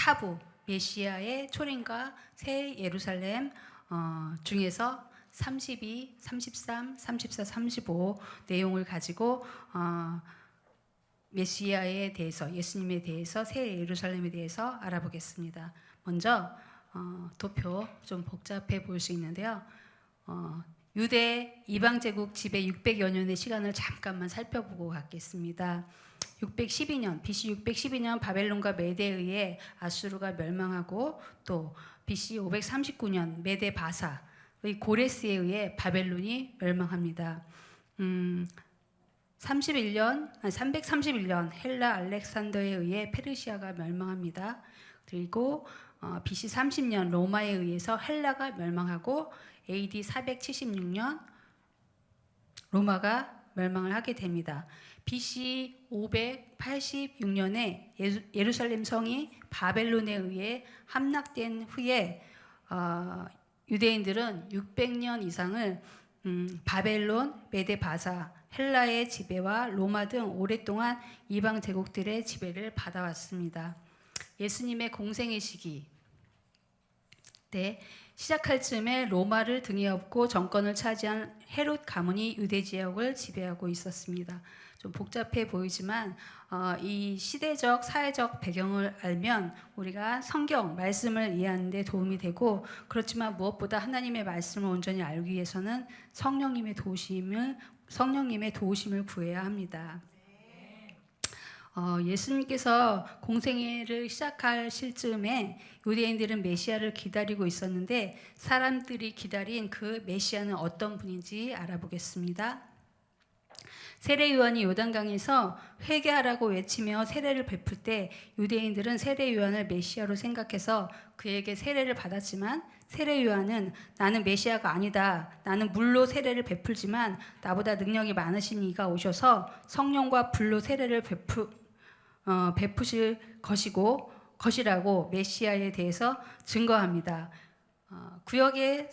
4부 메시아의 초림과 새 예루살렘 중에서 32, 33, 34, 35 내용을 가지고 메시아에 대해서, 예수님에 대해서, 새 예루살렘에 대해서 알아보겠습니다. 먼저 도표 좀 복잡해 보일 수 있는데요. 유대 이방제국 지배 600여 년의 시간을 잠깐만 살펴보고 가겠습니다. 612년, BC 612년 바벨론과 메대에 의해 아수르가 멸망하고, 또 BC 539년 메대 바사의 고레스에 의해 바벨론이 멸망합니다. 331년 헬라 알렉산더에 의해 페르시아가 멸망합니다. 그리고 BC 30년 로마에 의해서 헬라가 멸망하고, AD 476년 로마가 멸망을 하게 됩니다. BC 586년에 예루살렘 성이 바벨론에 의해 함락된 후에 유대인들은 600년 이상을 바벨론, 메데 바사, 헬라의 지배와 로마 등 오랫동안 이방 제국들의 지배를 받아왔습니다. 예수님의 공생의 시기 때 시작할 즈음에 로마를 등에 업고 정권을 차지한 헤롯 가문이 유대 지역을 지배하고 있었습니다. 좀 복잡해 보이지만 이 시대적 사회적 배경을 알면 우리가 성경 말씀을 이해하는 데 도움이 되고, 그렇지만 무엇보다 하나님의 말씀을 온전히 알기 위해서는 성령님의 도우심을 구해야 합니다. 예수님께서 공생애를 시작할 시점에 유대인들은 메시아를 기다리고 있었는데, 사람들이 기다린 그 메시아는 어떤 분인지 알아보겠습니다. 세례 요한이 요단강에서 회개하라고 외치며 세례를 베풀 때 유대인들은 세례 요한을 메시아로 생각해서 그에게 세례를 받았지만, 세례 요한은 나는 메시아가 아니다, 나는 물로 세례를 베풀지만 나보다 능력이 많으신 이가 오셔서 성령과 불로 세례를 베푸실 것이라고 메시아에 대해서 증거합니다. 구약의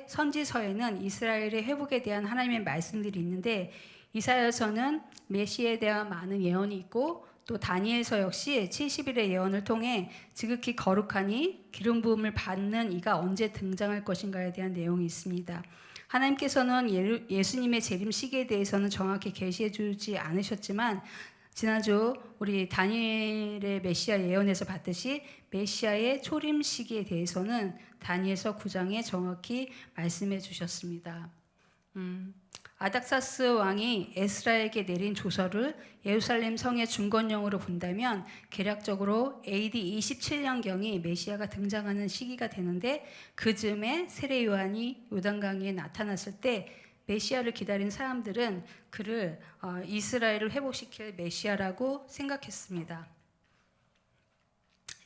선지서에는 이스라엘의 회복에 대한 하나님의 말씀들이 있는데, 이사야서는 메시아에 대한 많은 예언이 있고, 또 다니엘서 역시 70일의 예언을 통해 지극히 거룩하니 기름 부음을 받는 이가 언제 등장할 것인가에 대한 내용이 있습니다. 하나님께서는 예수님의 재림 시기에 대해서는 정확히 계시해 주지 않으셨지만, 지난주 우리 다니엘의 메시아 예언에서 봤듯이 메시아의 초림 시기에 대해서는 다니엘서 9장에 정확히 말씀해 주셨습니다. 아닥사스 왕이 에스라에게 내린 조서를 예루살렘 성의 중건령으로 본다면 개략적으로 AD 27년경이 메시아가 등장하는 시기가 되는데, 그 즈음에 세례 요한이 요단강에 나타났을 때 메시아를 기다린 사람들은 그를 이스라엘을 회복시킬 메시아라고 생각했습니다.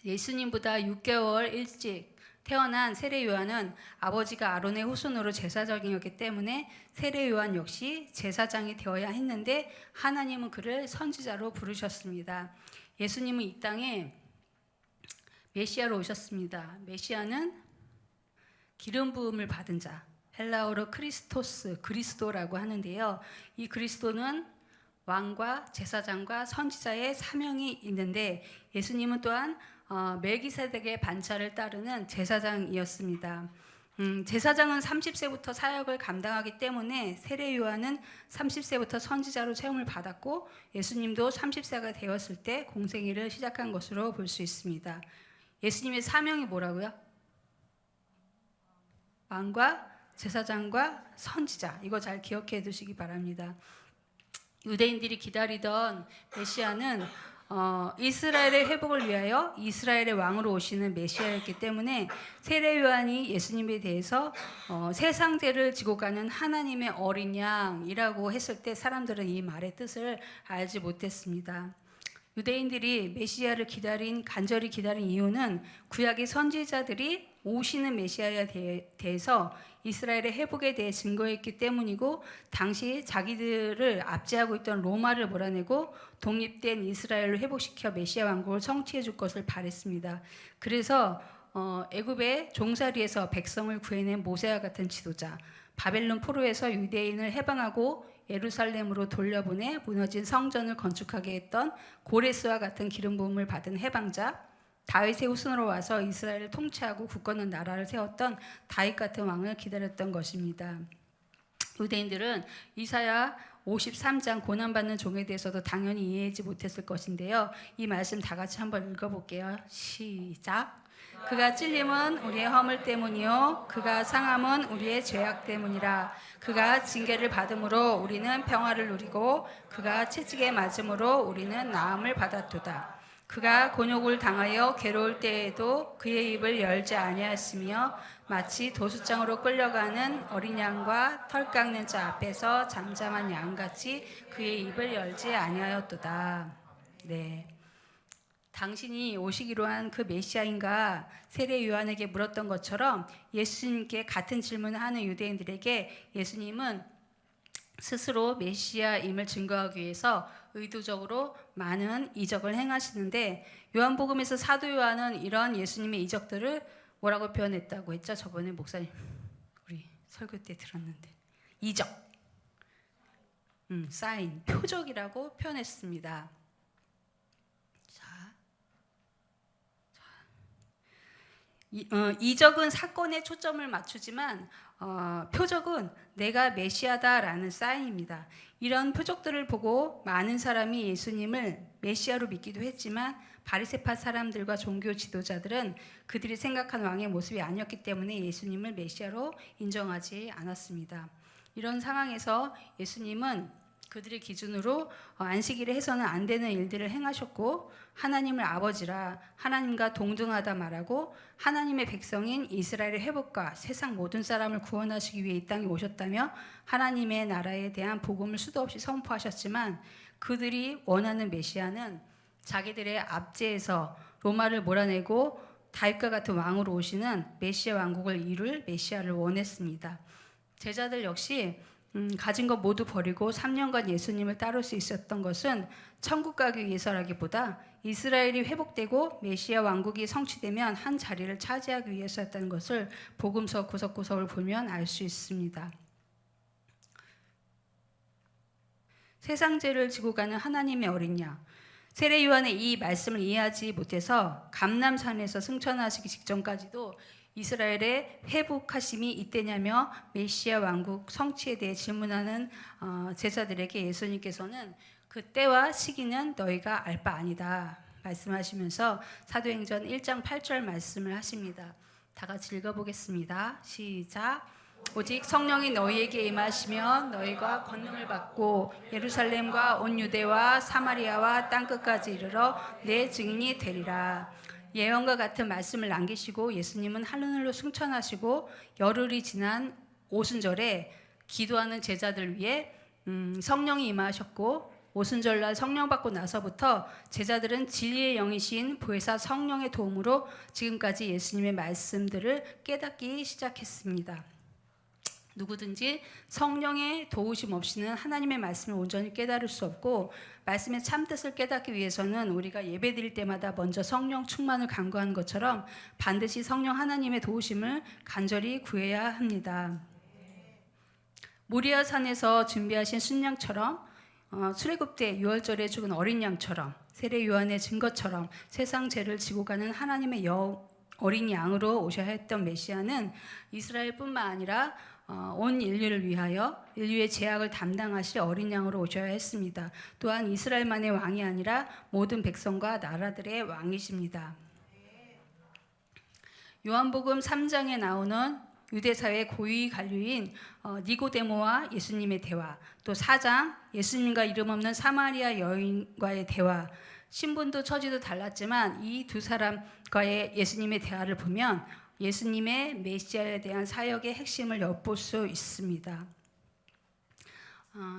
예수님보다 6개월 일찍 태어난 세례 요한은 아버지가 아론의 후손으로 제사장이었기 때문에 세례 요한 역시 제사장이 되어야 했는데, 하나님은 그를 선지자로 부르셨습니다. 예수님은 이 땅에 메시아로 오셨습니다. 메시아는 기름 부음을 받은 자, 헬라어로 크리스토스, 그리스도라고 하는데요. 이 그리스도는 왕과 제사장과 선지자의 사명이 있는데, 예수님은 또한 멜기세덱의 반차를 따르는 제사장이었습니다. 제사장은 30세부터 사역을 감당하기 때문에 세례 요한은 30세부터 선지자로 체험을 받았고, 예수님도 30세가 되었을 때 공생애를 시작한 것으로 볼 수 있습니다. 예수님의 사명이 뭐라고요? 왕과 제사장과 선지자, 이거 잘 기억해 두시기 바랍니다. 유대인들이 기다리던 메시아는 이스라엘의 회복을 위하여 이스라엘의 왕으로 오시는 메시아였기 때문에 세례 요한이 예수님에 대해서 세상죄를 지고 가는 하나님의 어린 양이라고 했을 때 사람들은 이 말의 뜻을 알지 못했습니다. 유대인들이 메시아를 간절히 기다린 이유는 구약의 선지자들이 오시는 메시아에 대해서 이스라엘의 회복에 대해 증거했기 때문이고, 당시 자기들을 압제하고 있던 로마를 몰아내고 독립된 이스라엘을 회복시켜 메시아 왕국을 성취해 줄 것을 바랬습니다. 그래서 애굽의 종살이에서 백성을 구해낸 모세와 같은 지도자, 바벨론 포로에서 유대인을 해방하고 예루살렘으로 돌려보내 무너진 성전을 건축하게 했던 고레스와 같은 기름 부음을 받은 해방자, 다윗의 후손으로 와서 이스라엘을 통치하고 굳건한 나라를 세웠던 다윗 같은 왕을 기다렸던 것입니다. 유대인들은 이사야 53장 고난받는 종에 대해서도 당연히 이해하지 못했을 것인데요. 이 말씀 다 같이 한번 읽어볼게요. 시작. 그가 찔림은 우리의 허물 때문이요 그가 상함은 우리의 죄악 때문이라. 그가 징계를 받음으로 우리는 평화를 누리고 그가 채찍에 맞음으로 우리는 나음을 받았도다. 그가 곤욕을 당하여 괴로울 때에도 그의 입을 열지 아니하였으며 마치 도수장으로 끌려가는 어린 양과 털 깎는 자 앞에서 잠잠한 양같이 그의 입을 열지 아니하였도다. 네. 당신이 오시기로 한 그 메시아인가 세례 요한에게 물었던 것처럼 예수님께 같은 질문을 하는 유대인들에게 예수님은 스스로 메시아임을 증거하기 위해서 의도적으로 많은 이적을 행하시는데, 요한복음에서 사도 요한은 이런 예수님의 이적들을 뭐라고 표현했다고 했죠? 저번에 목사님 우리 설교 때 들었는데 이적, 사인, 표적이라고 표현했습니다. 이적은 사건에 초점을 맞추지만 표적은 내가 메시아다라는 사인입니다. 이런 표적들을 보고 많은 사람이 예수님을 메시아로 믿기도 했지만 바리새파 사람들과 종교 지도자들은 그들이 생각한 왕의 모습이 아니었기 때문에 예수님을 메시아로 인정하지 않았습니다. 이런 상황에서 예수님은 그들의 기준으로 안식일에 해서는 안 되는 일들을 행하셨고, 하나님을 아버지라 하나님과 동등하다 말하고 하나님의 백성인 이스라엘의 회복과 세상 모든 사람을 구원하시기 위해 이 땅에 오셨다며 하나님의 나라에 대한 복음을 수도 없이 선포하셨지만, 그들이 원하는 메시아는 자기들의 압제에서 로마를 몰아내고 다윗과 같은 왕으로 오시는 메시아 왕국을 이룰 메시아를 원했습니다. 제자들 역시 가진 것 모두 버리고 3년간 예수님을 따를 수 있었던 것은 천국 가기 위해서라기보다 이스라엘이 회복되고 메시아 왕국이 성취되면 한 자리를 차지하기 위해서였다는 것을 복음서 구석구석을 보면 알 수 있습니다. 세상 죄를 지고 가는 하나님의 어린 양, 세례 요한의 이 말씀을 이해하지 못해서 감람산에서 승천하시기 직전까지도 이스라엘의 회복하심이 이때냐며 메시아 왕국 성취에 대해 질문하는 제자들에게 예수님께서는 그 때와 시기는 너희가 알 바 아니다 말씀하시면서 사도행전 1장 8절 말씀을 하십니다. 다 같이 읽어보겠습니다. 시작. 오직 성령이 너희에게 임하시면 너희가 권능을 받고 예루살렘과 온 유대와 사마리아와 땅끝까지 이르러 내 증인이 되리라. 예언과 같은 말씀을 남기시고 예수님은 하늘로 승천하시고 열흘이 지난 오순절에 기도하는 제자들 위해 성령이 임하셨고, 오순절날 성령 받고 나서부터 제자들은 진리의 영이신 보혜사 성령의 도움으로 지금까지 예수님의 말씀들을 깨닫기 시작했습니다. 누구든지 성령의 도우심 없이는 하나님의 말씀을 온전히 깨달을 수 없고, 말씀의 참뜻을 깨닫기 위해서는 우리가 예배드릴 때마다 먼저 성령 충만을 간구하는 것처럼 반드시 성령 하나님의 도우심을 간절히 구해야 합니다. 모리아 산에서 준비하신 순양처럼, 출애굽 때 유월절에 죽은 어린 양처럼, 세례 요한의 증거처럼 세상 죄를 지고 가는 하나님의 어린 양으로 오셔야 했던 메시아는 이스라엘뿐만 아니라 온 인류를 위하여 인류의 죄악을 담당하실 어린 양으로 오셔야 했습니다. 또한 이스라엘만의 왕이 아니라 모든 백성과 나라들의 왕이십니다. 요한복음 3장에 나오는 유대사회 고위 관료인 니고데모와 예수님의 대화, 또 4장 예수님과 이름 없는 사마리아 여인과의 대화, 신분도 처지도 달랐지만 이 두 사람과의 예수님의 대화를 보면 예수님의 메시아에 대한 사역의 핵심을 엿볼 수 있습니다.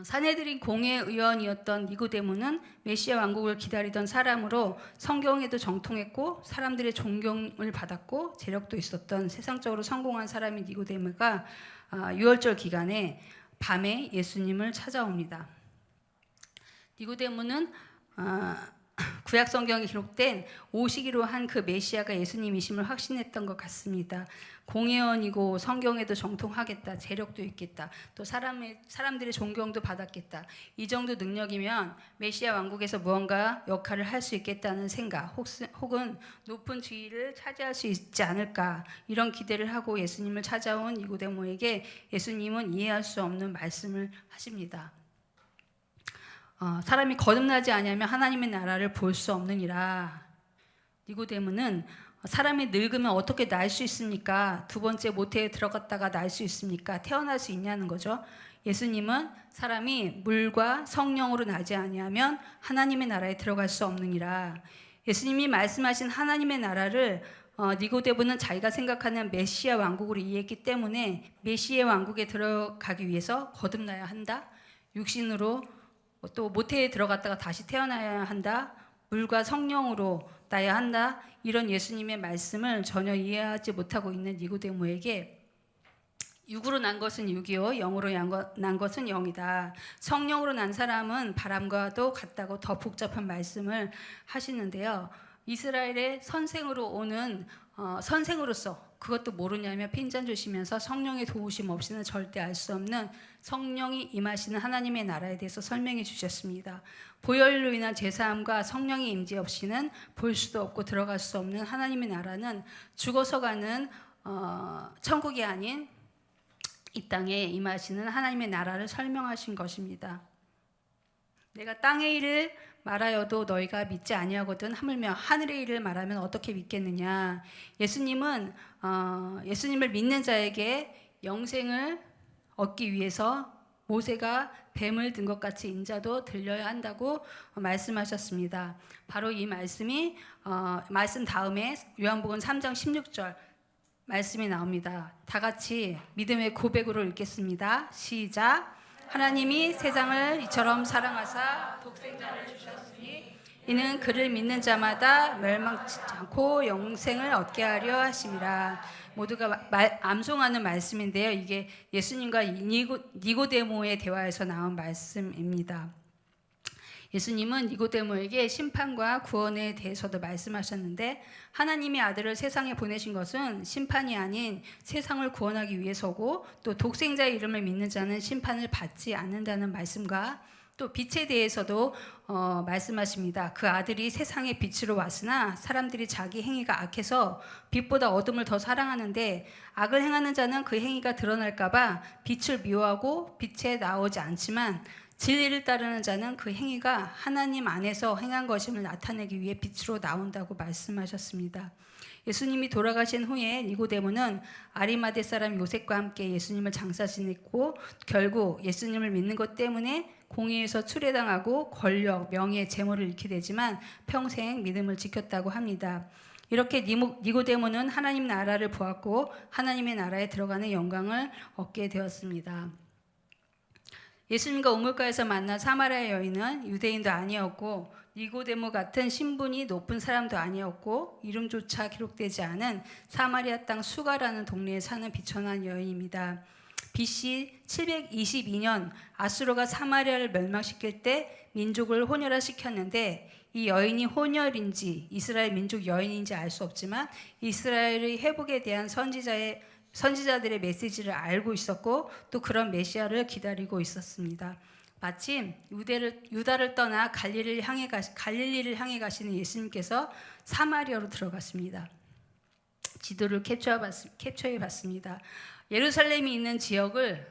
사내들인 공회의원이었던 니고데모는 메시아 왕국을 기다리던 사람으로 성경에도 정통했고 사람들의 존경을 받았고 재력도 있었던 세상적으로 성공한 사람인 니고데모가 유월절 기간에 밤에 예수님을 찾아옵니다. 니고데모는 구약 성경에 기록된 오시기로 한 그 메시아가 예수님이심을 확신했던 것 같습니다. 공회원이고 성경에도 정통하겠다, 재력도 있겠다, 또 사람들의 존경도 받았겠다. 이 정도 능력이면 메시아 왕국에서 무언가 역할을 할 수 있겠다는 생각, 혹은 높은 지위를 차지할 수 있지 않을까, 이런 기대를 하고 예수님을 찾아온 니고데모에게 예수님은 이해할 수 없는 말씀을 하십니다. 사람이 거듭나지 아니하면 하나님의 나라를 볼 수 없느니라. 니고데모는 사람이 늙으면 어떻게 날 수 있습니까? 두 번째 모태에 들어갔다가 날 수 있습니까? 태어날 수 있냐는 거죠. 예수님은 사람이 물과 성령으로 나지 아니하면 하나님의 나라에 들어갈 수 없느니라. 예수님이 말씀하신 하나님의 나라를 니고데모는 자기가 생각하는 메시아 왕국으로 이해했기 때문에 메시아 왕국에 들어가기 위해서 거듭나야 한다, 육신으로 또 모태에 들어갔다가 다시 태어나야 한다, 물과 성령으로 나야 한다, 이런 예수님의 말씀을 전혀 이해하지 못하고 있는 니고데모에게 육으로 난 것은 육이요 영으로 난 것은 영이다, 성령으로 난 사람은 바람과도 같다고 더 복잡한 말씀을 하시는데요. 이스라엘의 선생으로 오는 선생으로서 그것도 모르냐며 핀잔 주시면서 성령의 도우심 없이는 절대 알 수 없는 성령이 임하시는 하나님의 나라에 대해서 설명해 주셨습니다. 보혈로 인한 제사함과 성령의 임재 없이는 볼 수도 없고 들어갈 수 없는 하나님의 나라는 죽어서 가는 천국이 아닌 이 땅에 임하시는 하나님의 나라를 설명하신 것입니다. 내가 땅의 일을 말하여도 너희가 믿지 아니하거든 하물며 하늘의 일을 말하면 어떻게 믿겠느냐. 예수님은 예수님을 믿는 자에게 영생을 얻기 위해서 모세가 뱀을 든 것 같이 인자도 들려야 한다고 말씀하셨습니다. 바로 이 말씀이 말씀 다음에 요한복음 3장 16절 말씀이 나옵니다. 다 같이 믿음의 고백으로 읽겠습니다. 시작. 하나님이 세상을 이처럼 사랑하사 독생자를 주셨으니 이는 그를 믿는 자마다 멸망치 않고 영생을 얻게 하려 하심이라. 모두가 암송하는 말씀인데요. 이게 예수님과 니고데모의 대화에서 나온 말씀입니다. 예수님은 니고데모에게 심판과 구원에 대해서도 말씀하셨는데, 하나님의 아들을 세상에 보내신 것은 심판이 아닌 세상을 구원하기 위해서고, 또 독생자의 이름을 믿는 자는 심판을 받지 않는다는 말씀과, 또 빛에 대해서도 말씀하십니다. 그 아들이 세상의 빛으로 왔으나 사람들이 자기 행위가 악해서 빛보다 어둠을 더 사랑하는데, 악을 행하는 자는 그 행위가 드러날까 봐 빛을 미워하고 빛에 나오지 않지만 진리를 따르는 자는 그 행위가 하나님 안에서 행한 것임을 나타내기 위해 빛으로 나온다고 말씀하셨습니다. 예수님이 돌아가신 후에 니고데모는 아리마대 사람 요셉과 함께 예수님을 장사 지냈고, 결국 예수님을 믿는 것 때문에 공의에서 추례당하고 권력, 명예, 재물을 잃게 되지만 평생 믿음을 지켰다고 합니다. 이렇게 니고데모는 하나님 나라를 보았고 하나님의 나라에 들어가는 영광을 얻게 되었습니다. 예수님과 우물가에서 만난 사마리아 여인은 유대인도 아니었고 니고데모 같은 신분이 높은 사람도 아니었고 이름조차 기록되지 않은 사마리아 땅 수가라는 동네에 사는 비천한 여인입니다. BC 722년 아수르가 사마리아를 멸망시킬 때 민족을 혼혈화시켰는데, 이 여인이 혼혈인지 이스라엘 민족 여인인지 알 수 없지만 이스라엘의 회복에 대한 선지자들의 메시지를 알고 있었고, 또 그런 메시아를 기다리고 있었습니다. 마침 유다를 떠나 갈릴리를 향해 가시는 예수님께서 사마리아로 들어갔습니다. 지도를 캡처해 봤습니다. 예루살렘이 있는 지역을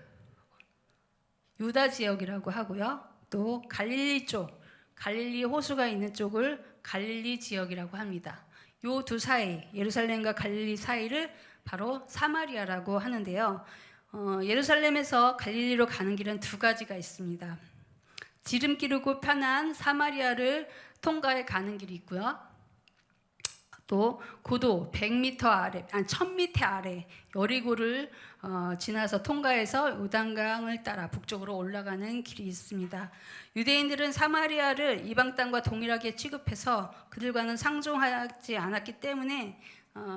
유다 지역이라고 하고요. 또 갈릴리 쪽, 갈릴리 호수가 있는 쪽을 갈릴리 지역이라고 합니다. 요 두 사이, 예루살렘과 갈릴리 사이를 바로 사마리아라고 하는데요. 예루살렘에서 갈릴리로 가는 길은 두 가지가 있습니다. 지름길이고 편한 사마리아를 통과해 가는 길이 있고요. 또 고도 100m 아래, 1000m 아래 여리고를 지나서 통과해서 요단강을 따라 북쪽으로 올라가는 길이 있습니다. 유대인들은 사마리아를 이방 땅과 동일하게 취급해서 그들과는 상종하지 않았기 때문에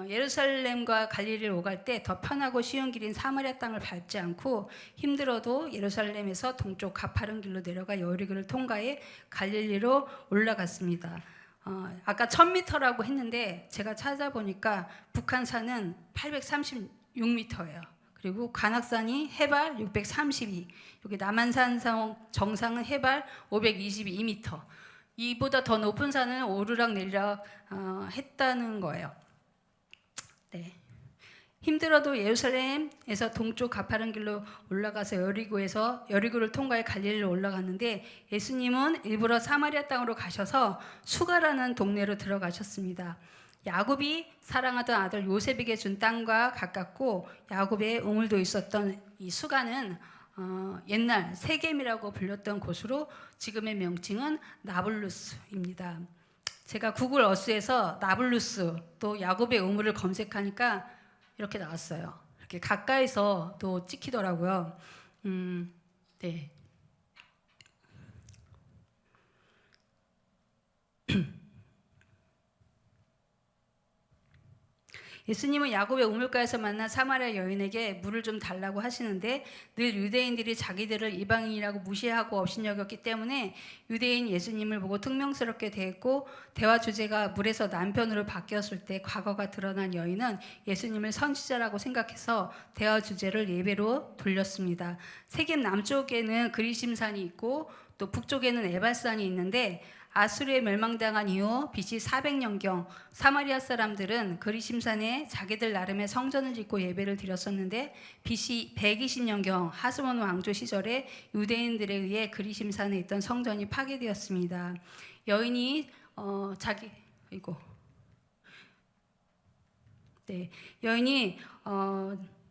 예루살렘과 갈릴리를 오갈 때 더 편하고 쉬운 길인 사마리아 땅을 밟지 않고 힘들어도 예루살렘에서 동쪽 가파른 길로 내려가 여리고를 통과해 갈릴리로 올라갔습니다. 아까 1000m라고 했는데 제가 찾아보니까 북한산은 836m예요. 그리고 관악산이 해발 632, 여기 남한산 정상은 해발 522m. 이보다 더 높은 산은 오르락 내리락 했다는 거예요. 네. 힘들어도 예루살렘에서 동쪽 가파른 길로 올라가서 여리고를 통과해 갈릴리로 올라갔는데 예수님은 일부러 사마리아 땅으로 가셔서 수가라는 동네로 들어가셨습니다. 야곱이 사랑하던 아들 요셉에게 준 땅과 가깝고 야곱의 우물도 있었던 이 수가는 옛날 세겜이라고 불렸던 곳으로 지금의 명칭은 나블루스입니다. 제가 구글 어스에서 나블루스 또 야곱의 우물을 검색하니까 이렇게 나왔어요. 이렇게 가까이서 또 찍히더라고요. 네. 예수님은 야곱의 우물가에서 만난 사마리아 여인에게 물을 좀 달라고 하시는데 늘 유대인들이 자기들을 이방인이라고 무시하고 업신여겼기 때문에 유대인 예수님을 보고 퉁명스럽게 대했고 대화 주제가 물에서 남편으로 바뀌었을 때 과거가 드러난 여인은 예수님을 선지자라고 생각해서 대화 주제를 예배로 돌렸습니다. 세겜 남쪽에는 그리심산이 있고 또 북쪽에는 에발산이 있는데 아수르에 멸망당한 이후 BC 400년경 사마리아 사람들은 그리심산에 자기들 나름의 성전을 짓고 예배를 드렸었는데 BC 120년경 하스몬 왕조 시절에 유대인들에 의해 그리심산에 있던 성전이 파괴되었습니다. 여인이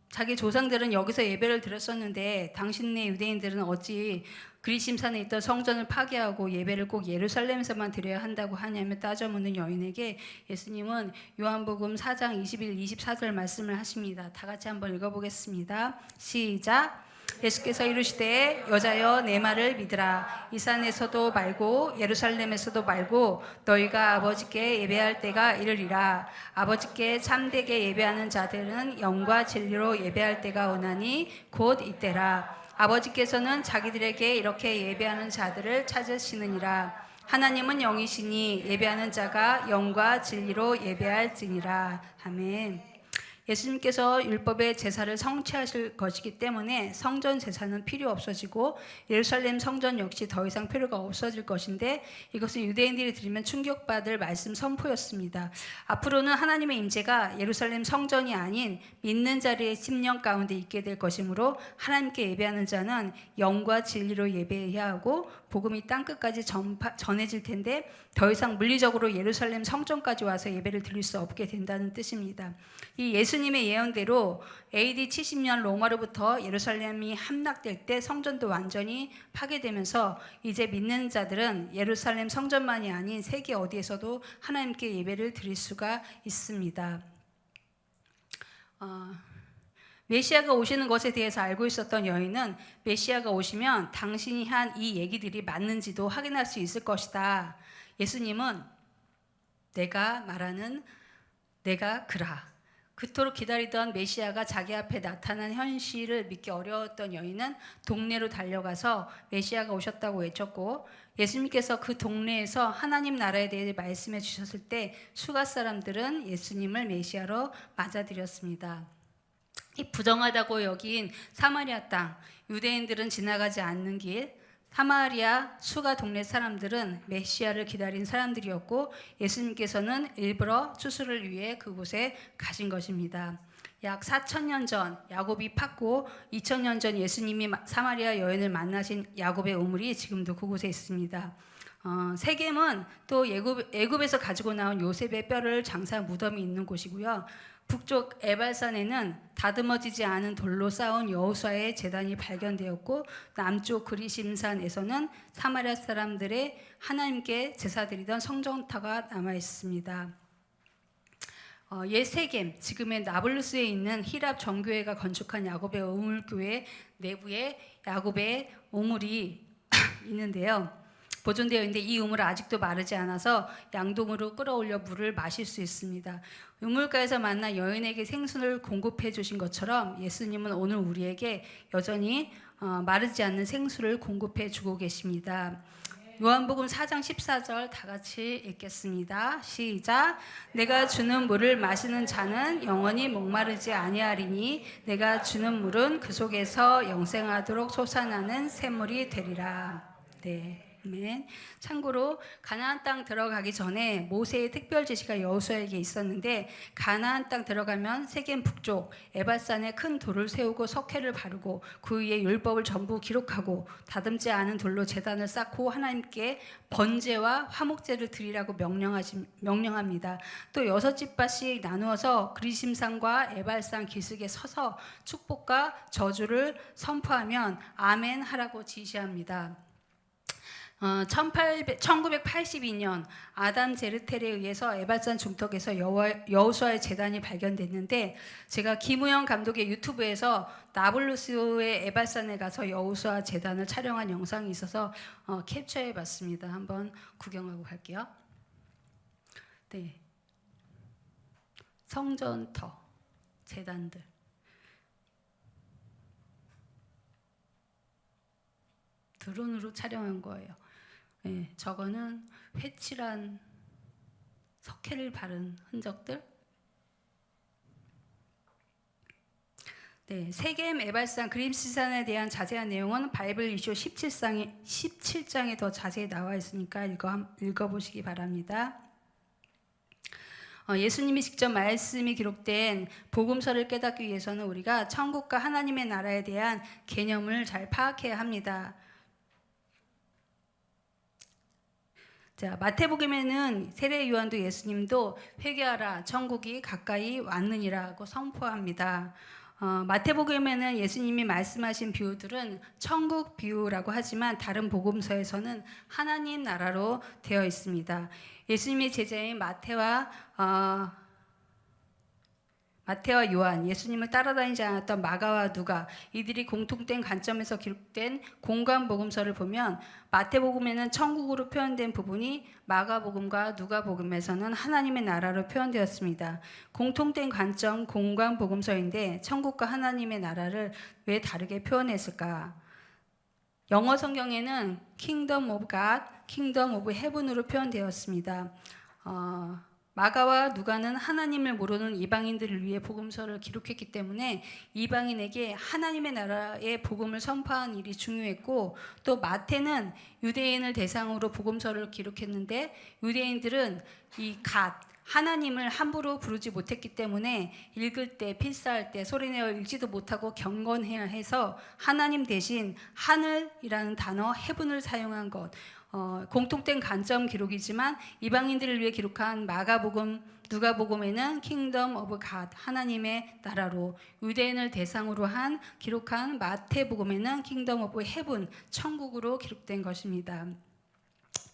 자기 조상들은 여기서 예배를 드렸었는데 당신네 유대인들은 어찌 그리심산에 있던 성전을 파괴하고 예배를 꼭 예루살렘에서만 드려야 한다고 하냐며 따져 묻는 여인에게 예수님은 요한복음 4장 21, 24절 말씀을 하십니다. 다 같이 한번 읽어보겠습니다. 시작. 예수께서 이르시되 여자여 내 말을 믿으라. 이 산에서도 말고 예루살렘에서도 말고 너희가 아버지께 예배할 때가 이르리라. 아버지께 참되게 예배하는 자들은 영과 진리로 예배할 때가 오나니 곧 이때라. 아버지께서는 자기들에게 이렇게 예배하는 자들을 찾으시느니라. 하나님은 영이시니 예배하는 자가 영과 진리로 예배할지니라. 아멘. 예수님께서 율법의 제사를 성취하실 것이기 때문에 성전 제사는 필요 없어지고 예루살렘 성전 역시 더 이상 필요가 없어질 것인데 이것은 유대인들이 들으면 충격받을 말씀 선포였습니다. 앞으로는 하나님의 임재가 예루살렘 성전이 아닌 믿는 자리의 심령 가운데 있게 될 것이므로 하나님께 예배하는 자는 영과 진리로 예배해야 하고 복음이 땅끝까지 전해질 텐데 더 이상 물리적으로 예루살렘 성전까지 와서 예배를 드릴 수 없게 된다는 뜻입니다. 이 예수님의 예언대로 AD 70년 로마로부터 예루살렘이 함락될 때 성전도 완전히 파괴되면서 이제 믿는 자들은 예루살렘 성전만이 아닌 세계 어디에서도 하나님께 예배를 드릴 수가 있습니다. 메시아가 오시는 것에 대해서 알고 있었던 여인은 메시아가 오시면 당신이 한 이 얘기들이 맞는지도 확인할 수 있을 것이다. 예수님은 내가 말하는 내가 그라. 그토록 기다리던 메시아가 자기 앞에 나타난 현실을 믿기 어려웠던 여인은 동네로 달려가서 메시아가 오셨다고 외쳤고 예수님께서 그 동네에서 하나님 나라에 대해 말씀해 주셨을 때 수가 사람들은 예수님을 메시아로 맞아들였습니다. 이 부정하다고 여긴 사마리아 땅, 유대인들은 지나가지 않는 길, 사마리아 수가 동네 사람들은 메시아를 기다린 사람들이었고 예수님께서는 일부러 추수를 위해 그곳에 가신 것입니다. 약 4,000년 전 야곱이 팠고 2,000년 전 예수님이 사마리아 여인을 만나신 야곱의 우물이 지금도 그곳에 있습니다. 세겜은 또 애굽에서 가지고 나온 요셉의 뼈를 장사한 무덤이 있는 곳이고요. 북쪽 에발산에는 다듬어지지 않은 돌로 쌓은 여호수아의 제단이 발견되었고 남쪽 그리심산에서는 사마리아 사람들의 하나님께 제사드리던 성전터가 남아 있습니다. 옛 세겜, 지금의 나블루스에 있는 히랍 정교회가 건축한 야곱의 우물교회 내부에 야곱의 우물이 있는데요. 보존되어 있는데 이 우물은 아직도 마르지 않아서 양동으로 끌어올려 물을 마실 수 있습니다. 우물가에서 만난 여인에게 생수를 공급해 주신 것처럼 예수님은 오늘 우리에게 여전히 마르지 않는 생수를 공급해 주고 계십니다. 요한복음 4장 14절 다 같이 읽겠습니다. 시작. 내가 주는 물을 마시는 자는 영원히 목마르지 아니하리니 내가 주는 물은 그 속에서 영생하도록 솟아나는 샘물이 되리라. 네. 아멘. 참고로 가나안 땅 들어가기 전에 모세의 특별 지시가 여호수아에게 있었는데, 가나안 땅 들어가면 세겜 북쪽 에발산에 큰 돌을 세우고 석회를 바르고 그 위에 율법을 전부 기록하고 다듬지 않은 돌로 제단을 쌓고 하나님께 번제와 화목제를 드리라고 명령합니다. 또 6집밭씩 나누어서 그리심산과 에발산 기슭에 서서 축복과 저주를 선포하면 아멘 하라고 지시합니다. 1982년 아담 제르텔에 의해서 에발산 중턱에서 여호수아의 제단이 발견됐는데, 제가 김우영 감독의 유튜브에서 나블루스의 에발산에 가서 여호수아 제단을 촬영한 영상이 있어서 캡처해 봤습니다. 한번 구경하고 갈게요. 네, 성전터 제단들. 드론으로 촬영한 거예요. 네, 저거는 회칠한 석회를 바른 흔적들. 네, 세겜 에발산 그림시산에 대한 자세한 내용은 바이블 이슈 17장에 더 자세히 나와 있으니까 읽어보시기 바랍니다. 예수님이 직접 말씀이 기록된 복음서를 깨닫기 위해서는 우리가 천국과 하나님의 나라에 대한 개념을 잘 파악해야 합니다. 자, 마태복음에는 세례 요한도 예수님도 회개하라 천국이 가까이 왔느니라고 선포합니다. 마태복음에는 예수님이 말씀하신 비유들은 천국 비유라고 하지만 다른 복음서에서는 하나님 나라로 되어 있습니다. 예수님의 제자인 마태와 요한, 예수님을 따라다니지 않았던 마가와 누가, 이들이 공통된 관점에서 기록된 공관복음서를 보면 마태복음에는 천국으로 표현된 부분이 마가복음과 누가복음에서는 하나님의 나라로 표현되었습니다. 공통된 관점 공관복음서인데 천국과 하나님의 나라를 왜 다르게 표현했을까? 영어 성경에는 Kingdom of God, Kingdom of Heaven으로 표현되었습니다. 마가와 누가는 하나님을 모르는 이방인들을 위해 복음서를 기록했기 때문에 이방인에게 하나님의 나라의 복음을 선포한 일이 중요했고, 또 마태는 유대인을 대상으로 복음서를 기록했는데 유대인들은 이 갓, 하나님을 함부로 부르지 못했기 때문에 읽을 때, 필사할 때 소리내어 읽지도 못하고 경건해야 해서 하나님 대신 하늘이라는 단어, 헤븐을 사용한 것, 공통된 관점 기록이지만 이방인들을 위해 기록한 마가복음, 누가복음에는 킹덤 오브 갓, 하나님의 나라로, 유대인을 대상으로 기록한 마태복음에는 킹덤 오브 헤븐, 천국으로 기록된 것입니다.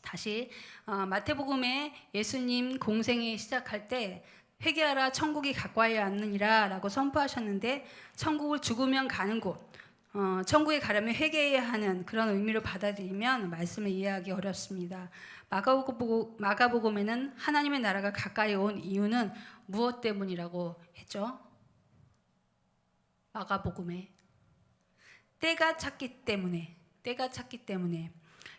다시 마태복음에 예수님 공생이 시작할 때 회개하라 천국이 가까이 왔느니라 라고 선포하셨는데, 천국을 죽으면 가는 곳, 천국에 가려면 회개해야 하는 그런 의미로 받아들이면 말씀을 이해하기 어렵습니다. 마가복음에는 하나님의 나라가 가까이 온 이유는 무엇 때문이라고 했죠? 마가복음에 때가 찼기 때문에.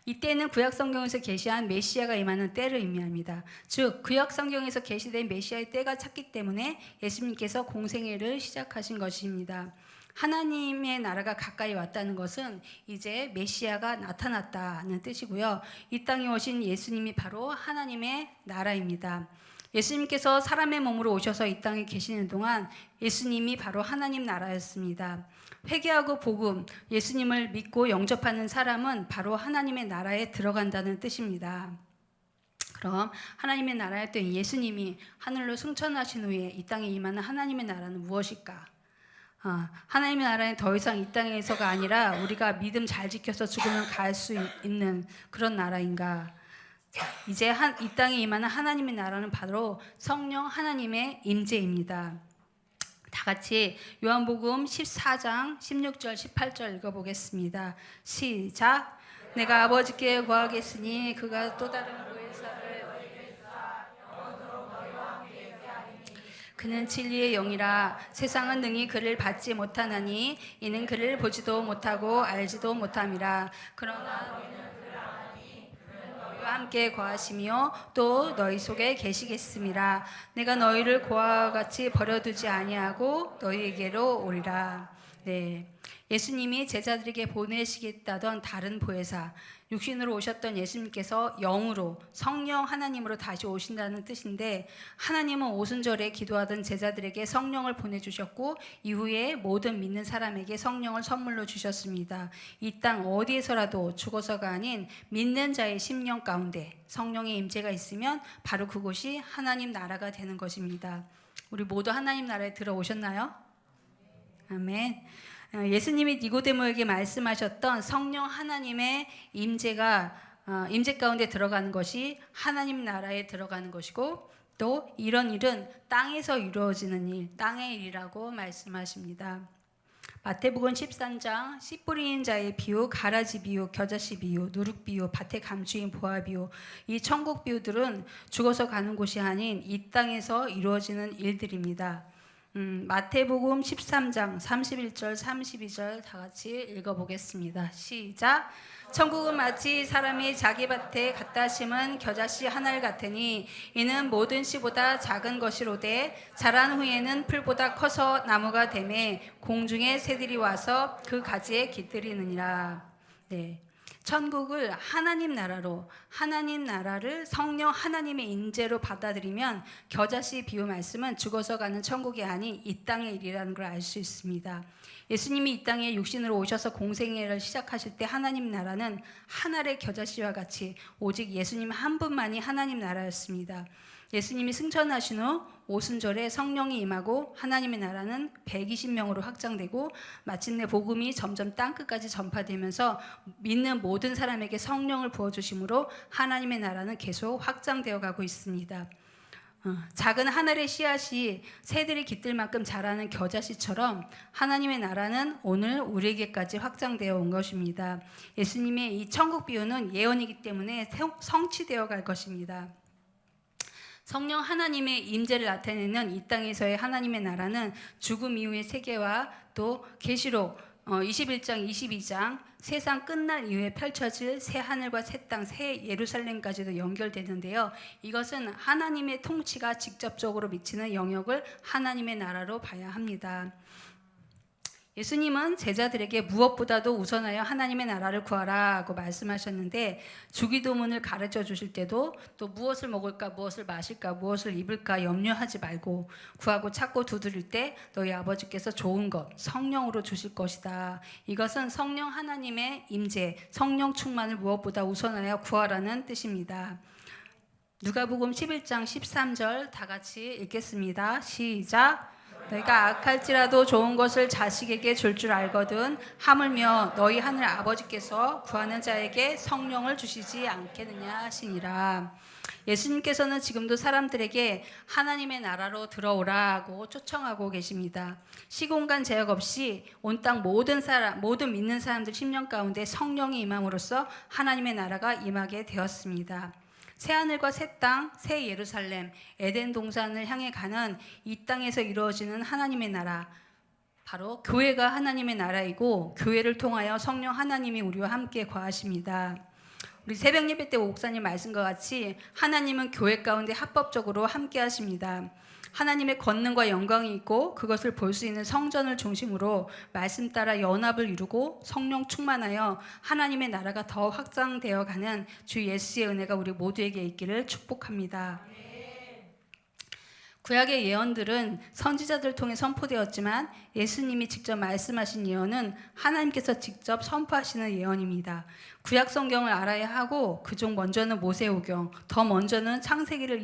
이때는 구약 성경에서 계시한 메시아가 임하는 때를 의미합니다. 즉 구약 성경에서 계시된 메시아의 때가 찼기 때문에 예수님께서 공생애를 시작하신 것입니다. 하나님의 나라가 가까이 왔다는 것은 이제 메시아가 나타났다는 뜻이고요. 이 땅에 오신 예수님이 바로 하나님의 나라입니다. 예수님께서 사람의 몸으로 오셔서 이 땅에 계시는 동안 예수님이 바로 하나님 나라였습니다. 회개하고 복음, 예수님을 믿고 영접하는 사람은 바로 하나님의 나라에 들어간다는 뜻입니다. 그럼 하나님의 나라에 또 예수님이 하늘로 승천하신 후에 이 땅에 임하는 하나님의 나라는 무엇일까? 하나님의 나라는 더 이상 이 땅에서가 아니라 우리가 믿음 잘 지켜서 죽으면 갈 수 있는 그런 나라인가? 이제 이 땅에 임하는 하나님의 나라는 바로 성령 하나님의 임재입니다. 다 같이 요한복음 14장 16절 18절 읽어보겠습니다. 시작. 내가 아버지께 구하겠으니 그가 또 다른 보혜사를 그는 진리의 영이라. 세상은 능히 그를 받지 못하나니 이는 그를 보지도 못하고 알지도 못함이라. 그러나 너희는 그를 아나니 그는 우리와 함께 거하시며 또 너희 속에 계시겠음이라. 내가 너희를 고아와 같이 버려두지 아니하고 너희에게로 오리라. 네, 예수님이 제자들에게 보내시겠다던 다른 보혜사, 육신으로 오셨던 예수님께서 영으로 성령 하나님으로 다시 오신다는 뜻인데, 하나님은 오순절에 기도하던 제자들에게 성령을 보내주셨고 이후에 모든 믿는 사람에게 성령을 선물로 주셨습니다. 이 땅 어디에서라도 죽어서가 아닌 믿는 자의 심령 가운데 성령의 임재가 있으면 바로 그곳이 하나님 나라가 되는 것입니다. 우리 모두 하나님 나라에 들어오셨나요? 아멘. 예수님이 니고데모에게 말씀하셨던 성령 하나님의 임재 가운데 들어가는 것이 하나님 나라에 들어가는 것이고, 또 이런 일은 땅에서 이루어지는 일, 땅의 일이라고 말씀하십니다. 마태복음 13장 씨 뿌리는 자의 비유, 가라지 비유, 겨자씨 비유, 누룩 비유, 밭에 감추인 보화 비유, 이 천국 비유들은 죽어서 가는 곳이 아닌 이 땅에서 이루어지는 일들입니다. 마태복음 13장 31절 32절 다 같이 읽어보겠습니다. 시작. 천국은 마치 사람이 자기 밭에 갖다 심은 겨자씨 하나를 같으니 이는 모든 씨보다 작은 것이로되 자란 후에는 풀보다 커서 나무가 되매 공중의 새들이 와서 그 가지에 깃들이느니라. 네. 천국을 하나님 나라로, 하나님 나라를 성령 하나님의 인재로 받아들이면 겨자씨 비유 말씀은 죽어서 가는 천국이 아닌 이 땅의 일이라는 걸 알 수 있습니다. 예수님이 이 땅에 육신으로 오셔서 공생애를 시작하실 때 하나님 나라는 한 알의 겨자씨와 같이 오직 예수님 한 분만이 하나님 나라였습니다. 예수님이 승천하신 후 오순절에 성령이 임하고 하나님의 나라는 120명으로 확장되고 마침내 복음이 점점 땅끝까지 전파되면서 믿는 모든 사람에게 성령을 부어주심으로 하나님의 나라는 계속 확장되어 가고 있습니다. 작은 하늘의 씨앗이 새들이 깃들 만큼 자라는 겨자씨처럼 하나님의 나라는 오늘 우리에게까지 확장되어 온 것입니다. 예수님의 이 천국 비유는 예언이기 때문에 성취되어 갈 것입니다. 성령 하나님의 임재를 나타내는 이 땅에서의 하나님의 나라는 죽음 이후의 세계와 또 계시록 21장 22장 세상 끝날 이후에 펼쳐질 새 하늘과 새 땅, 새 예루살렘까지도 연결되는데요. 이것은 하나님의 통치가 직접적으로 미치는 영역을 하나님의 나라로 봐야 합니다. 예수님은 제자들에게 무엇보다도 우선하여 하나님의 나라를 구하라고 말씀하셨는데, 주기도문을 가르쳐 주실 때도 또 무엇을 먹을까, 무엇을 마실까, 무엇을 입을까 염려하지 말고 구하고 찾고 두드릴 때 너희 아버지께서 좋은 것 성령으로 주실 것이다. 이것은 성령 하나님의 임재, 성령 충만을 무엇보다 우선하여 구하라는 뜻입니다. 누가복음 11장 13절 다 같이 읽겠습니다. 시작. 너희가 악할지라도 좋은 것을 자식에게 줄 줄 알거든 하물며 너희 하늘 아버지께서 구하는 자에게 성령을 주시지 않겠느냐 하시니라. 예수님께서는 지금도 사람들에게 하나님의 나라로 들어오라고 초청하고 계십니다. 시공간 제약 없이 온 땅 모든 믿는 사람들 심령 가운데 성령이 임함으로써 하나님의 나라가 임하게 되었습니다. 새하늘과 새 땅, 새 예루살렘, 에덴 동산을 향해 가는 이 땅에서 이루어지는 하나님의 나라, 바로 교회가 하나님의 나라이고 교회를 통하여 성령 하나님이 우리와 함께 거하십니다. 우리 새벽 예배 때 목사님 말씀과 같이 하나님은 교회 가운데 합법적으로 함께 하십니다. 하나님의 권능과 영광이 있고 그것을 볼 수 있는 성전을 중심으로 말씀 따라 연합을 이루고 성령 충만하여 하나님의 나라가 더 확장되어 가는 주 예수의 은혜가 우리 모두에게 있기를 축복합니다. 구약의 예언들은 선지자들 통해 선포되었지만 예수님이 직접 말씀하신 예언은 하나님께서 직접 선포하시는 예언입니다. 구약 성경을 알아야 하고 그중 먼저는 모세오경, 더 먼저는 창세기를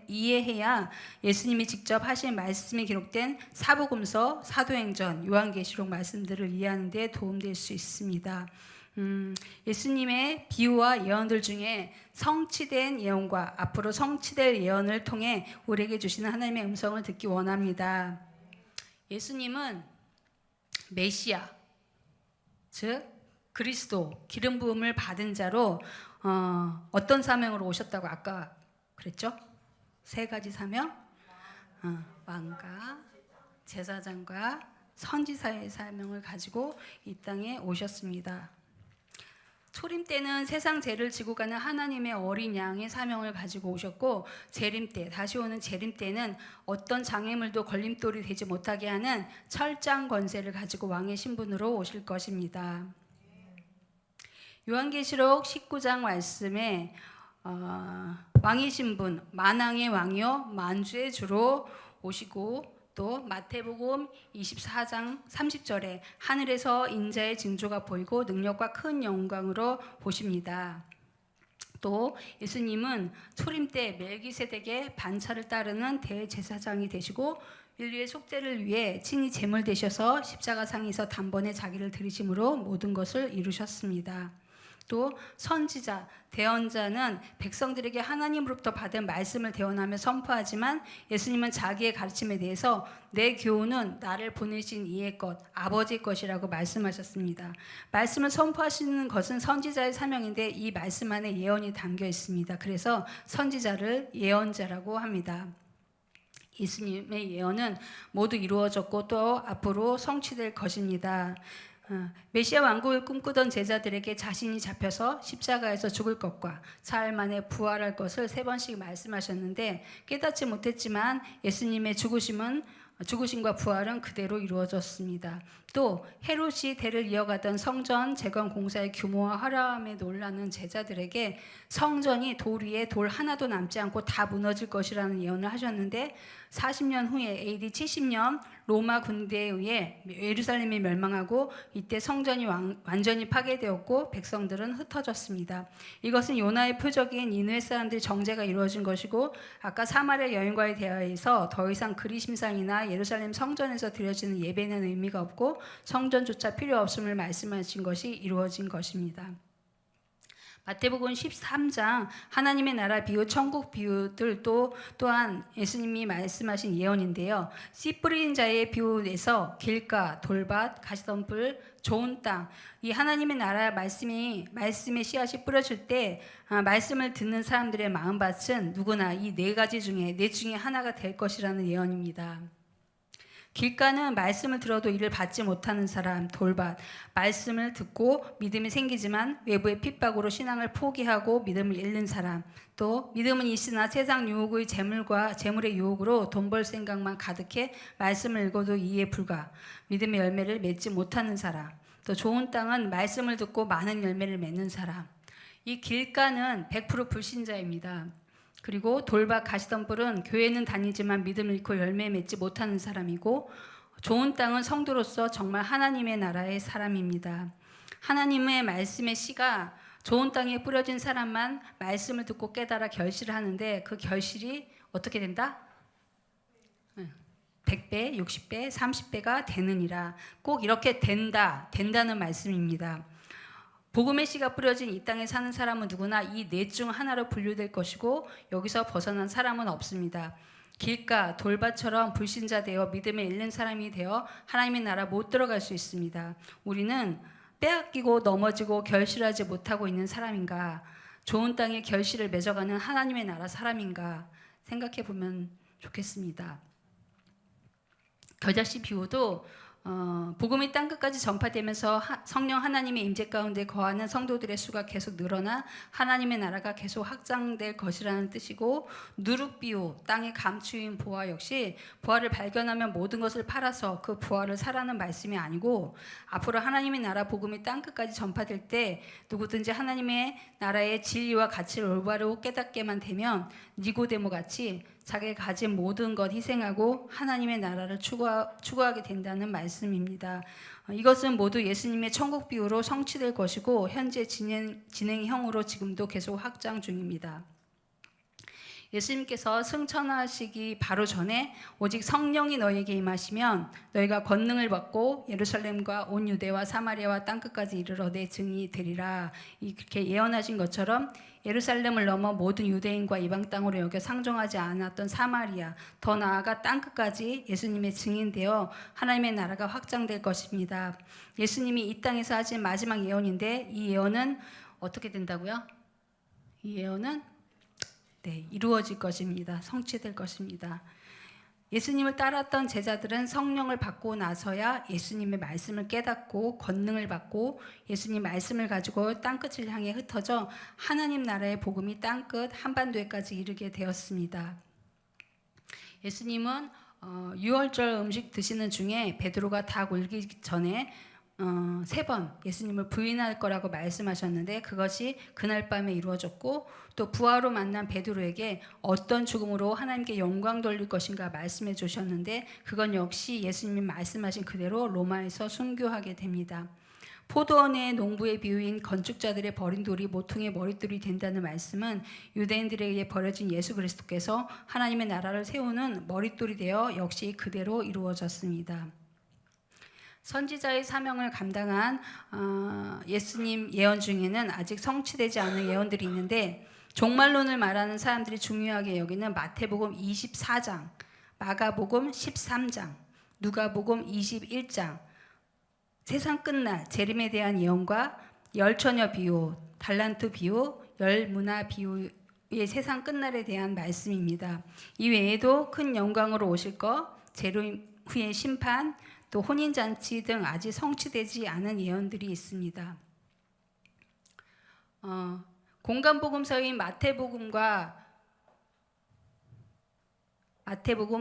이해해야 예수님이 직접 하신 말씀이 기록된 사복음서, 사도행전, 요한계시록 말씀들을 이해하는 데 도움될 수 있습니다. 예수님의 비유와 예언들 중에 성취된 예언과 앞으로 성취될 예언을 통해 우리에게 주시는 하나님의 음성을 듣기 원합니다. 예수님은 메시아, 즉 그리스도, 기름 부음을 받은 자로 어떤 사명으로 오셨다고 아까 그랬죠? 세 가지 사명, 왕과 제사장과 선지자의 사명을 가지고 이 땅에 오셨습니다. 초림 때는 세상 죄를 지고 가는 하나님의 어린 양의 사명을 가지고 오셨고, 재림 때, 다시 오는 재림 때는 어떤 장애물도 걸림돌이 되지 못하게 하는 철장 권세를 가지고 왕의 신분으로 오실 것입니다. 요한계시록 19장 말씀에 왕의 신분, 만왕의 왕이요 만주의 주로 오시고, 또 마태복음 24장 30절에 하늘에서 인자의 징조가 보이고 능력과 큰 영광으로 보십니다. 또 예수님은 초림 때 멜기세덱의 반차를 따르는 대제사장이 되시고, 인류의 속죄를 위해 친히 제물 되셔서 십자가상에서 단번에 자기를 들이심으로 모든 것을 이루셨습니다. 또 선지자, 대언자는 백성들에게 하나님으로부터 받은 말씀을 대언하며 선포하지만, 예수님은 자기의 가르침에 대해서 내 교훈은 나를 보내신 이의 것, 아버지의 것이라고 말씀하셨습니다. 말씀을 선포하시는 것은 선지자의 사명인데 이 말씀 안에 예언이 담겨 있습니다. 그래서 선지자를 예언자라고 합니다. 예수님의 예언은 모두 이루어졌고 또 앞으로 성취될 것입니다. 메시아 왕국을 꿈꾸던 제자들에게 자신이 잡혀서 십자가에서 죽을 것과 사흘 만에 부활할 것을 3번씩 말씀하셨는데, 깨닫지 못했지만 예수님의 죽으심과 부활은 그대로 이루어졌습니다. 또 헤롯이 대를 이어가던 성전 재건 공사의 규모와 화려함에 놀라는 제자들에게 성전이 돌 위에 돌 하나도 남지 않고 다 무너질 것이라는 예언을 하셨는데, 40년 후에 AD 70년 로마 군대에 의해 예루살렘이 멸망하고 이때 성전이 완전히 파괴되었고 백성들은 흩어졌습니다. 이것은 요나의 표적인 니느웨 사람들의 정죄가 이루어진 것이고, 아까 사마리아 여인과의 대화에서 더 이상 그리심상이나 예루살렘 성전에서 드려지는 예배는 의미가 없고 성전조차 필요 없음을 말씀하신 것이 이루어진 것입니다. 마태복음 13장 하나님의 나라 비유, 천국 비유들 또한 예수님이 말씀하신 예언인데요. 씨 뿌리는 자의 비유에서 길가, 돌밭, 가시덤불, 좋은 땅, 이 하나님의 나라 말씀의 씨앗이 뿌려질 때 말씀을 듣는 사람들의 마음밭은 누구나 이 4가지 중에 넷 중에 하나가 될 것이라는 예언입니다. 길가는 말씀을 들어도 이를 받지 못하는 사람, 돌밭, 말씀을 듣고 믿음이 생기지만 외부의 핍박으로 신앙을 포기하고 믿음을 잃는 사람, 또 믿음은 있으나 세상 유혹의 재물의 유혹으로 돈 벌 생각만 가득해 말씀을 읽어도 이해 불가, 믿음의 열매를 맺지 못하는 사람, 또 좋은 땅은 말씀을 듣고 많은 열매를 맺는 사람. 이 길가는 100% 불신자입니다. 그리고 돌밭, 가시덤불은 교회는 다니지만 믿음을 잃고 열매 맺지 못하는 사람이고, 좋은 땅은 성도로서 정말 하나님의 나라의 사람입니다. 하나님의 말씀의 씨가 좋은 땅에 뿌려진 사람만 말씀을 듣고 깨달아 결실을 하는데, 그 결실이 어떻게 된다? 100배, 60배, 30배가 되느니라. 꼭 이렇게 된다는 말씀입니다. 복음의 씨가 뿌려진 이 땅에 사는 사람은 누구나 이 넷 중 하나로 분류될 것이고, 여기서 벗어난 사람은 없습니다. 길가, 돌밭처럼 불신자 되어 믿음에 잃는 사람이 되어 하나님의 나라 못 들어갈 수 있습니다. 우리는 빼앗기고 넘어지고 결실하지 못하고 있는 사람인가, 좋은 땅에 결실을 맺어가는 하나님의 나라 사람인가 생각해 보면 좋겠습니다. 겨자씨 비유도 복음이 땅끝까지 전파되면서 성령 하나님의 임재 가운데 거하는 성도들의 수가 계속 늘어나 하나님의 나라가 계속 확장될 것이라는 뜻이고, 누룩비유, 땅의 감추인 보화 역시 보화를 발견하면 모든 것을 팔아서 그 보화를 사라는 말씀이 아니고, 앞으로 하나님의 나라 복음이 땅끝까지 전파될 때 누구든지 하나님의 나라의 진리와 가치를 올바로 깨닫게만 되면 니고데모 같이 자기가 가진 모든 것 희생하고 하나님의 나라를 추구하게 된다는 말씀입니다. 이것은 모두 예수님의 천국 비유로 성취될 것이고, 현재 진행형으로 지금도 계속 확장 중입니다. 예수님께서 승천하시기 바로 전에 오직 성령이 너희에게 임하시면 너희가 권능을 받고 예루살렘과 온 유대와 사마리아와 땅끝까지 이르러 내 증인이 되리라, 이렇게 예언하신 것처럼 예루살렘을 넘어 모든 유대인과 이방 땅으로 여겨 상종하지 않았던 사마리아, 더 나아가 땅끝까지 예수님의 증인되어 하나님의 나라가 확장될 것입니다. 예수님이 이 땅에서 하신 마지막 예언인데, 이 예언은 어떻게 된다고요? 이 예언은 이루어질 것입니다. 성취될 것입니다. 예수님을 따랐던 제자들은 성령을 받고 나서야 예수님의 말씀을 깨닫고 권능을 받고 예수님 말씀을 가지고 땅끝을 향해 흩어져 하나님 나라의 복음이 땅끝 한반도에까지 이르게 되었습니다. 예수님은 유월절 음식 드시는 중에 베드로가 닭 울기 전에 3번 예수님을 부인할 거라고 말씀하셨는데 그것이 그날 밤에 이루어졌고 또 부하로 만난 베드로에게 어떤 죽음으로 하나님께 영광 돌릴 것인가 말씀해 주셨는데 그건 역시 예수님이 말씀하신 그대로 로마에서 순교하게 됩니다. 포도원의 농부의 비유인 건축자들의 버린 돌이 모퉁이의 머릿돌이 된다는 말씀은 유대인들에게 버려진 예수 그리스도께서 하나님의 나라를 세우는 머릿돌이 되어 역시 그대로 이루어졌습니다. 선지자의 사명을 감당한 예수님 예언 중에는 아직 성취되지 않은 예언들이 있는데 종말론을 말하는 사람들이 중요하게 여기는 마태복음 24장, 마가복음 13장, 누가복음 21장, 세상 끝날 재림에 대한 예언과 열처녀 비유, 달란트 비유, 열문화 비유의 세상 끝날에 대한 말씀입니다. 이 외에도 큰 영광으로 오실 것, 재림 후의 심판, 또 혼인잔치 등 아직 성취되지 않은 예언들이 있습니다. 공간복음서인 마태복음,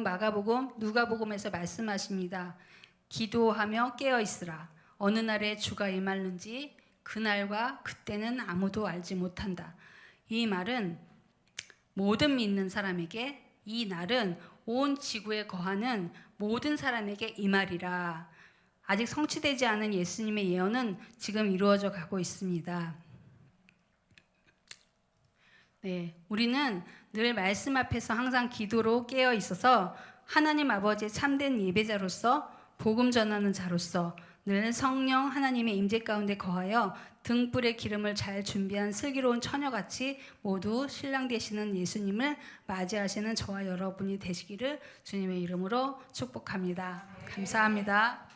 마가복음, 누가복음에서 말씀하십니다. 기도하며 깨어있으라. 어느 날에 주가 임하는지 그날과 그때는 아무도 알지 못한다. 이 말은 모든 믿는 사람에게 이 날은 온 지구에 거하는 모든 사람에게 이 말이라. 아직 성취되지 않은 예수님의 예언은 지금 이루어져 가고 있습니다. 네, 우리는 늘 말씀 앞에서 항상 기도로 깨어 있어서 하나님 아버지의 참된 예배자로서 복음 전하는 자로서 늘 성령 하나님의 임재 가운데 거하여 등불의 기름을 잘 준비한 슬기로운 처녀같이 모두 신랑 되시는 예수님을 맞이하시는 저와 여러분이 되시기를 주님의 이름으로 축복합니다. 감사합니다.